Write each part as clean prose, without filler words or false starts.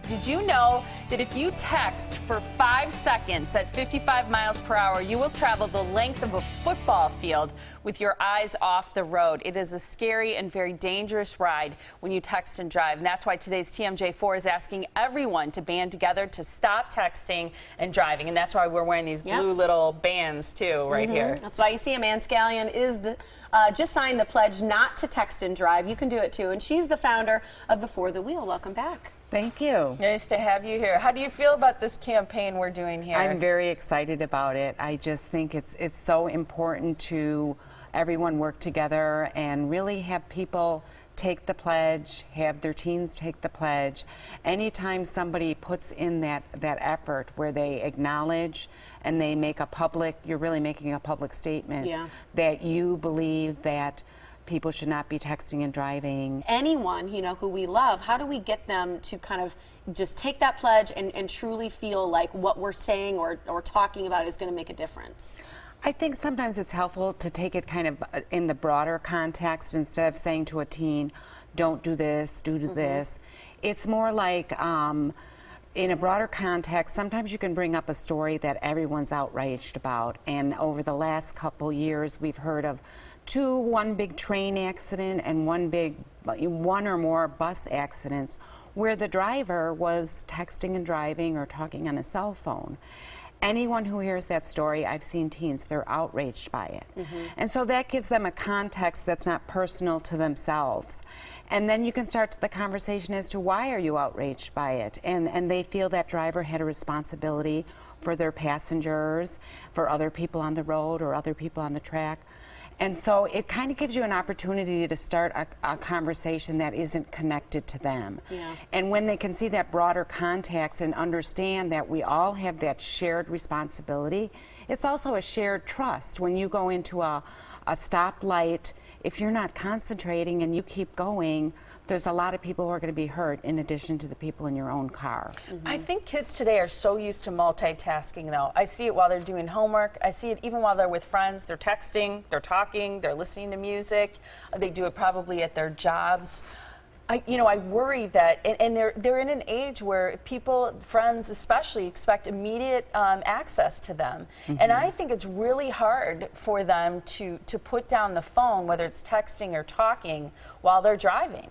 Did you know that if you text for 5 seconds at 55 miles per hour, you will travel the length of a football field with your eyes off the road? It is a scary and very dangerous ride when you text and drive. And that's why today's TMJ4 is asking everyone to band together to stop texting and driving. And that's why we're wearing these blue little bands, too, right here. That's why you see him. Anne Scallon is just signed the pledge not to text and drive. You can do it, too. And she's the founder of the For the Wheel. Welcome back. Thank you. Nice to have you here. How do you feel about this campaign we're doing here? I'm very excited about it. I just think it's so important to everyone work together and really have people take the pledge, have their teens take the pledge. Anytime somebody puts in that effort where they acknowledge and they make a public, you're really making a public statement that you believe that people should not be texting and driving. Anyone, you know, who we love, how do we get them to kind of just take that pledge and truly feel like what we're saying or talking about is going to make a difference? I think sometimes it's helpful to take it kind of in the broader context instead of saying to a teen, don't do this, do this. It's more like in a broader context, sometimes you can bring up a story that everyone's outraged about. And over the last couple years, we've heard of one big train accident and one or more bus accidents where the driver was texting and driving or talking on a cell phone. Anyone who hears that story, I've seen teens, they're outraged by it. And so that gives them a context that's not personal to themselves. And then you can start the conversation as to why are you outraged by it? And they feel that driver had a responsibility for their passengers, for other people on the road or other people on the track. And so it kind of gives you an opportunity to start a conversation that isn't connected to them. And when they can see that broader context and understand that we all have that shared responsibility, it's also a shared trust. When you go into a stoplight, if you're not concentrating and you keep going, there's a lot of people who are going to be hurt in addition to the people in your own car. I think kids today are so used to multitasking, though. I see it while they're doing homework. I see it even while they're with friends. They're texting, they're talking, they're listening to music. They do it probably at their jobs. I worry that, and they're in an age where people, friends especially, expect immediate access to them. And I think it's really hard for them to put down the phone, whether it's texting or talking, while they're driving.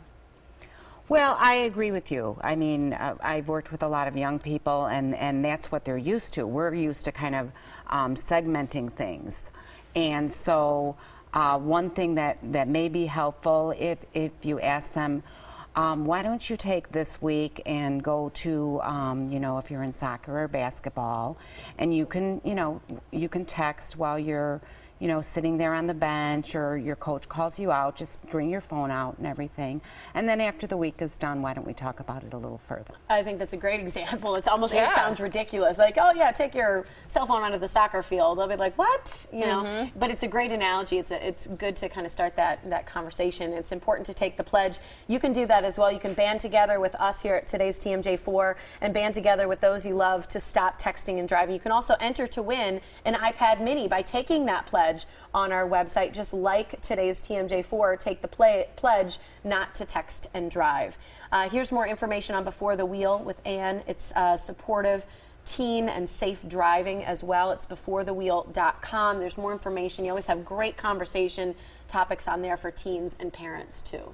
Well, I agree with you. I mean, I've worked with a lot of young people, and that's what they're used to. We're used to kind of segmenting things. And so one thing that may be helpful if you ask them, why don't you take this week and go to, if you're in soccer or basketball, and you can text while you're, sitting there on the bench, or your coach calls you out, just bring your phone out and everything. And then after the week is done, why don't we talk about it a little further? I think that's a great example. It's almost, it sounds ridiculous. Like, oh yeah, take your cell phone onto the soccer field. I'll be like, what? You know, but it's a great analogy. It's good to kind of start that conversation. It's important to take the pledge. You can do that as well. You can band together with us here at today's TMJ4 and band together with those you love to stop texting and driving. You can also enter to win an iPad mini by taking that pledge on our website. Just like today's TMJ4, take the pledge not to text and drive. Here's more information on Before the Wheel with Anne. It's supportive teen and safe driving as well. It's beforethewheel.com. There's more information. You always have great conversation topics on there for teens and parents too.